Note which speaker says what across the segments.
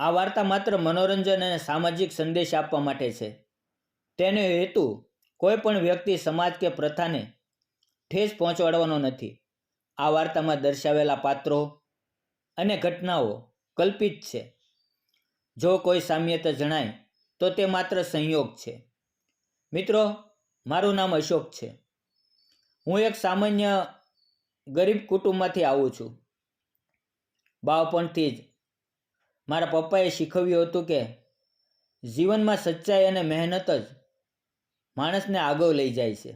Speaker 1: આ વાર્તા માત્ર મનોરંજન અને સામાજિક સંદેશ આપવા માટે છે. તેનો હેતુ કોઈ પણ વ્યક્તિ, સમાજ કે પ્રથાને ઠેસ પહોંચાડવાનો નથી. આ વાર્તામાં દર્શાવેલા પાત્રો અને ઘટનાઓ કલ્પિત છે. જો કોઈ સામ્યતા જણાય તો તે માત્ર સંયોગ છે. મિત્રો, મારું નામ અશોક છે. હું એક સામાન્ય ગરીબ કુટુંબમાંથી આવું છું. બાળપણથી જ મારા પપ્પાએ શીખવ્યું હતું કે જીવનમાં સચ્ચાઈ અને મહેનત જ માણસને આગળ લઈ જાય છે.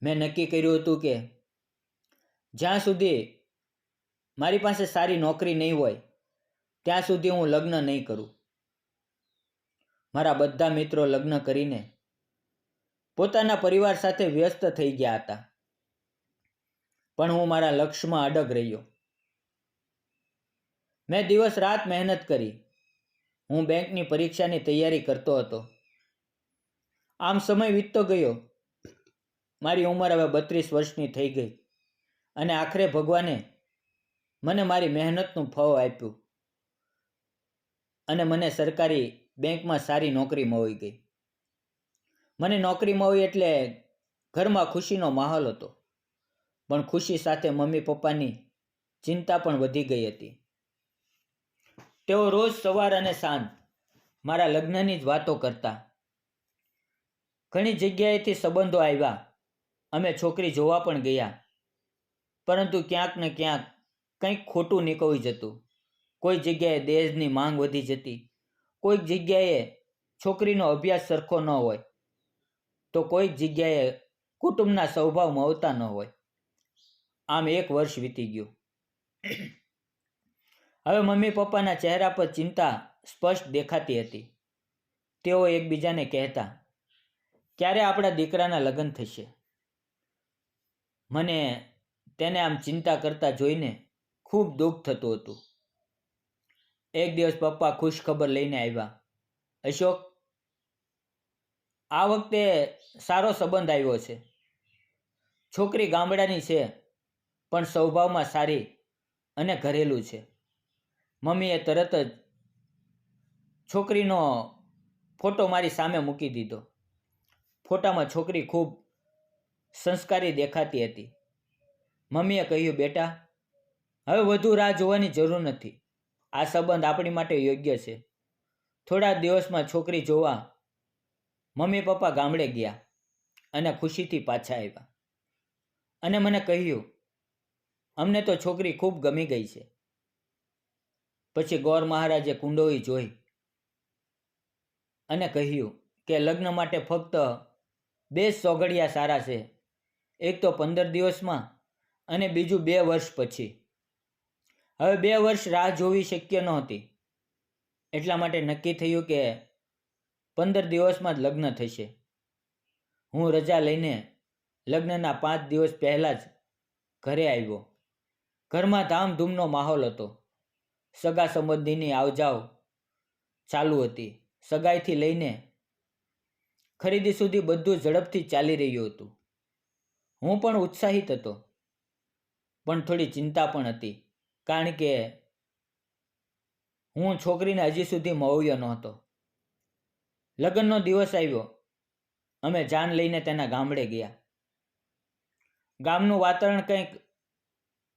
Speaker 1: મેં નક્કી કર્યું હતું કે જ્યાં સુધી મારી પાસે સારી નોકરી નહીં હોય ત્યાં સુધી હું લગ્ન નહીં કરું. મારા બધા મિત્રો લગ્ન કરીને પોતાના પરિવાર સાથે વ્યસ્ત થઈ ગયા હતા, પણ હું મારા લક્ષ્યમાં અડગ રહ્યો. મેં દિવસ રાત મહેનત કરી. હું બેંકની પરીક્ષાની તૈયારી કરતો હતો. આમ સમય વીતતો ગયો. મારી ઉંમર હવે 32 વર્ષની થઈ ગઈ અને આખરે ભગવાને મને મારી મહેનતનું ફળ આપ્યું અને મને સરકારી બેંકમાં સારી નોકરી મળી ગઈ. મને નોકરી મળી એટલે ઘરમાં ખુશીનો માહોલ હતો, પણ ખુશી સાથે મમ્મી પપ્પાની ચિંતા પણ વધી ગઈ હતી. તેઓ રોજ સવાર અને સાંજ મારા લગ્નની જ વાતો કરતા. ઘણી જગ્યાએથી સંબંધો આવ્યા. અમે છોકરી જોવા પણ ગયા, પરંતુ ક્યાંક ને ક્યાંક કંઈક ખોટું નીકળી જતું. કોઈ જગ્યાએ દહેજની માંગ વધી જતી, કોઈક જગ્યાએ છોકરીનો અભ્યાસ સરખો ન હોય, તો કોઈક જગ્યાએ કુટુંબના સ્વભાવ મળતા ન હોય. આમ 1 વર્ષ વીતી ગયું. હવે મમ્મી પપ્પાના ચહેરા પર ચિંતા સ્પષ્ટ દેખાતી હતી. તેઓ એકબીજાને કહેતા, ક્યારે આપણા દીકરાના લગ્ન થશે? મને તેને આમ ચિંતા કરતા જોઈને ખૂબ દુઃખ થતું હતું. એક દિવસ પપ્પા ખુશ ખબર લઈને આવ્યા. અશોક, આ વખતે સારો સંબંધ આવ્યો છે. છોકરી ગામડાની છે, પણ સ્વભાવમાં સારી અને ઘરેલું છે. મમ્મીએ તરત જ છોકરીનો ફોટો મારી સામે મૂકી દીધો. ફોટામાં છોકરી ખૂબ સંસ્કારી દેખાતી હતી. મમ્મીએ કહ્યું, બેટા, હવે વધુ રાહ જોવાની જરૂર નથી. આ સંબંધ આપણી માટે યોગ્ય છે. થોડા દિવસમાં છોકરી જોવા મમ્મી પપ્પા ગામડે ગયા અને ખુશીથી પાછા આવ્યા અને મને કહ્યું, અમને તો છોકરી ખૂબ ગમી ગઈ છે. પછી ગોર મહારાજે કુંડળી જોઈ અને કહ્યું કે લગ્ન માટે ફક્ત 2 સોગડિયા સારા છે. એક તો 15 દિવસમાં અને બીજું 2 વર્ષ પછી. હવે 2 વર્ષ રાહ જોવી શક્ય નહોતી. એટલા માટે નક્કી થયું કે 15 દિવસમાં જ લગ્ન થશે. હું રજા લઈને લગ્નના 5 દિવસ પહેલાં જ ઘરે આવ્યો. ઘરમાં ધામધૂમનો માહોલ હતો. સગા સંબંધીની આવજાવ ચાલુ હતી. સગાઈથી લઈને ખરીદી સુધી બધું ઝડપથી ચાલી રહ્યું હતું. હું પણ ઉત્સાહિત હતો, પણ થોડી ચિંતા પણ હતી, કારણ કે હું છોકરીને હજી સુધી મળ્યો નહોતો. લગ્નનો દિવસ આવ્યો. અમે જાન લઈને તેના ગામડે ગયા. ગામનું વાતાવરણ કંઈક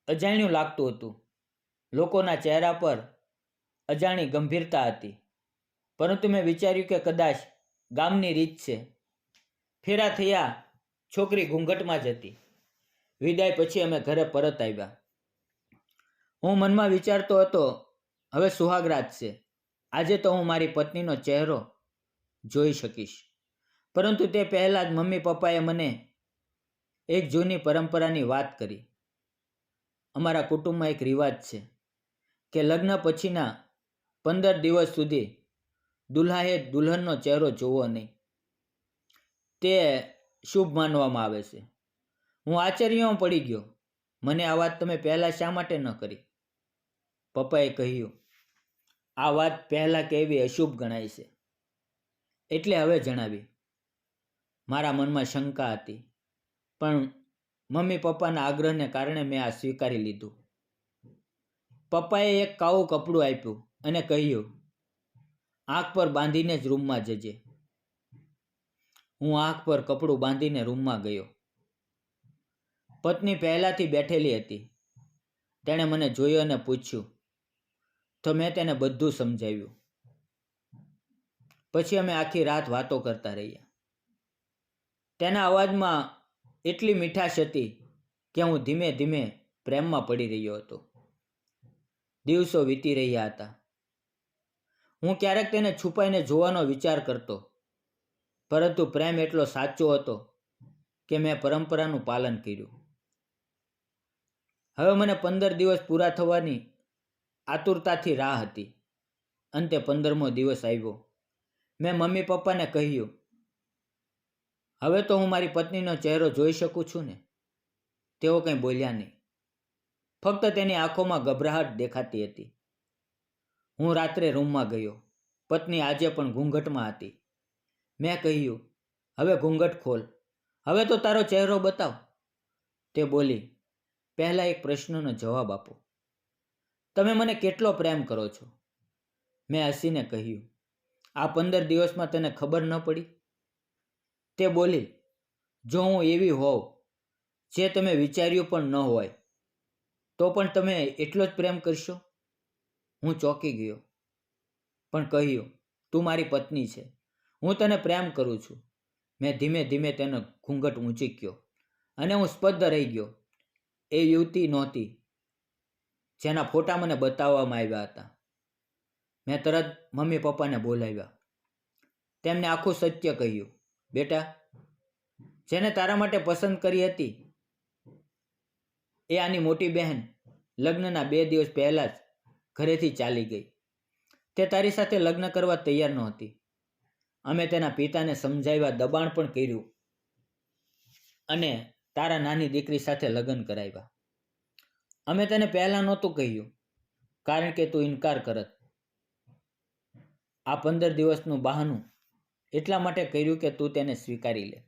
Speaker 1: અજાણ્યું લાગતું હતું. લોકોના ચહેરા પર અજાણી ગંભીરતા હતી. પરંતુ મેં વિચાર્યું કે કદાચ ગામની રીત છે. ફેરા થયા. છોકરી ઘૂંઘટમાં જ હતી. વિદાય પછી અમે ઘરે પરત આવ્યા. હું મનમાં વિચારતો હતો, હવે સુહાગરાત છે. આજે તો હું મારી પત્નીનો ચહેરો જોઈ શકીશ. પરંતુ તે પહેલાં જ મમ્મી પપ્પાએ મને એક જૂની પરંપરાની વાત કરી. અમારા કુટુંબમાં એક રિવાજ છે કે લગ્ન પછીના 15 દિવસ સુધી દુલ્હાએ દુલ્હનનો ચહેરો જોવો નહીં. તે શુભ માનવામાં આવે છે. હું આશ્ચર્યમાં પડી ગયો. મને આ વાત તમે પહેલાં શા માટે ન કરી? પપ્પાએ કહ્યું, આ વાત પહેલાં કહેવી અશુભ ગણાય છે, એટલે હવે જણાવી. મારા મનમાં શંકા હતી, પણ મમ્મી પપ્પાના આગ્રહને કારણે મેં આ સ્વીકારી લીધું. પપ્પાએ એક કાળું કપડું આપ્યું અને કહ્યું, આંખ પર બાંધીને જ રૂમમાં જજે. હું આંખ પર કપડું બાંધીને રૂમમાં ગયો. પત્ની પહેલાથી બેઠેલી હતી. તેણે મને જોયો અને પૂછ્યું, તો મેં તેને બધું સમજાવ્યું. પછી અમે આખી રાત વાતો કરતા રહ્યા. તેના અવાજમાં એટલી મીઠાશ હતી કે હું ધીમે ધીમે પ્રેમમાં પડી રહ્યો હતો. દિવસો વીતી રહ્યા હતા. હું ક્યારેક તેને છુપાઈને જોવાનો વિચાર કરતો, પરંતુ પ્રેમ એટલો સાચો હતો કે મેં પરંપરાનું પાલન કર્યું. હવે મને 15 દિવસ પૂરા થવાની આતુરતાથી રાહ હતી. અંતે 15મો દિવસ આવ્યો. મેં મમ્મી પપ્પાને કહ્યું, હવે તો હું મારી પત્નીનો ચહેરો જોઈ શકું છું ને? તેઓ કંઈ બોલ્યા નહીં. ફક્ત તેની આંખોમાં ગભરાહટ દેખાતી હતી. હું રાત્રે રૂમમાં ગયો. પત્ની આજે પણ ઘૂંઘટમાં હતી. મેં કહ્યું, હવે ઘૂંઘટ ખોલ, હવે તો તારો ચહેરો બતાવ. તે બોલી, પહેલાં એક પ્રશ્નનો જવાબ આપો. તમે મને કેટલો પ્રેમ કરો છો? મેં હસીને કહ્યું, આ 15 દિવસમાં તને ખબર ન પડી? તે બોલી, જો હું એવી હોઉં જે તમે વિચાર્યું પણ ન હોય, તો પણ તમે એટલો જ પ્રેમ કરશો? હું ચોંકી ગયો, પણ કહ્યું, તું મારી પત્ની છે, હું તને પ્રેમ કરું છું. મેં ધીમે ધીમે તેનો ઘૂંઘટ ઊંચક્યો અને હું સ્તબ્ધ રહી ગયો. એ યુવતી નહોતી જેના ફોટા મને બતાવવામાં આવ્યા હતા. મેં તરત મમ્મી પપ્પાને બોલાવ્યા. તેમને આખું સત્ય કહ્યું. બેટા, જેને તારા માટે પસંદ કરી હતી એ આની મોટી બહેન લગ્નના 2 દિવસ પહેલાં જ ઘરેથી ચાલી ગઈ. તે તારી સાથે લગ્ન કરવા તૈયાર નહોતી. અમે તેના પિતાને સમજાવ્યા, દબાણ પણ કર્યું અને તારા નાની દીકરી સાથે લગ્ન કરાવ્યા. અમે તેને પહેલાં નહોતું કહ્યું કારણ કે તું ઇનકાર કરત. આ 15 દિવસનું બહાનું એટલા માટે કર્યું કે તું તેને સ્વીકારી લે.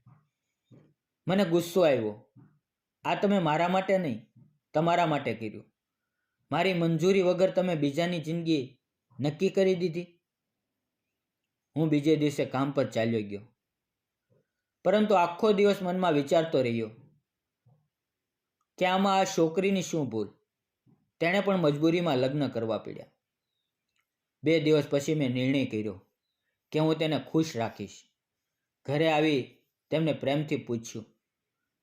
Speaker 1: મને ગુસ્સો આવ્યો. આ તમે મારા માટે નહીં, તમારા માટે કર્યું. મારી મંજૂરી વગર તમે બીજાની જિંદગી નક્કી કરી દીધી. હું બીજે દિવસે કામ પર ચાલ્યો ગયો, પરંતુ આખો દિવસ મનમાં વિચારતો રહ્યો કે આમાં આ છોકરીની શું ભૂલ? તેણે પણ મજબૂરીમાં લગ્ન કરવા પડ્યા. 2 દિવસ પછી મેં નિર્ણય કર્યો કે હું તેને ખુશ રાખીશ. ઘરે આવી તેમને પ્રેમથી પૂછ્યું,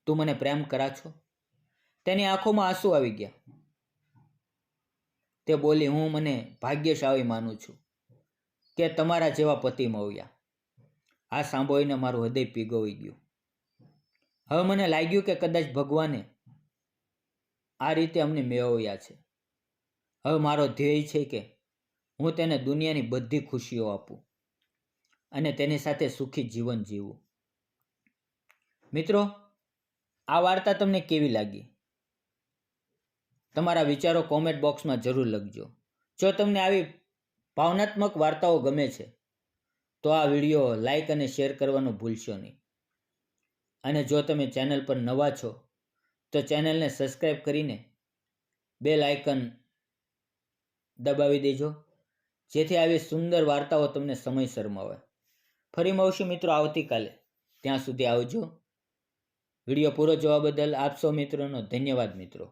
Speaker 1: તું મને પ્રેમ કરા છો? તેની આંખોમાં આંસુ આવી ગયા. તે બોલી, હું મને ભાગ્યશાળી માનું છું કે તમારા જેવા પતિ મળ્યા. આ સાંભળીને મારું હૃદય પીગળી ગયું. હવે મને લાગ્યું કે કદાચ ભગવાને આ રીતે અમને મેળવ્યા છે. હવે મારો ધ્યેય છે કે હું તેને દુનિયાની બધી ખુશીઓ આપું અને તેની સાથે સુખી જીવન જીવું. મિત્રો, આ વાર્તા તમને કેવી લાગી? તમારા વિચારો કોમેન્ટ બોક્સમાં જરૂર લખજો. જો તમને આવી ભાવનાત્મક વાર્તાઓ ગમે છે તો આ વિડીયો લાઈક અને શેર કરવાનું ભૂલશો નહીં. અને જો તમે ચેનલ પર નવા છો તો ચેનલને સબસ્ક્રાઈબ કરીને બેલ આઇકન દબાવી દેજો, જેથી આવી સુંદર વાર્તાઓ તમને સમયસર મળે. ફરી મળશું મિત્રો આવતીકાલે. ત્યાં સુધી આવજો. વિડીયો પૂરો જોવા બદલ આપ સૌ મિત્રોનો ધન્યવાદ મિત્રો.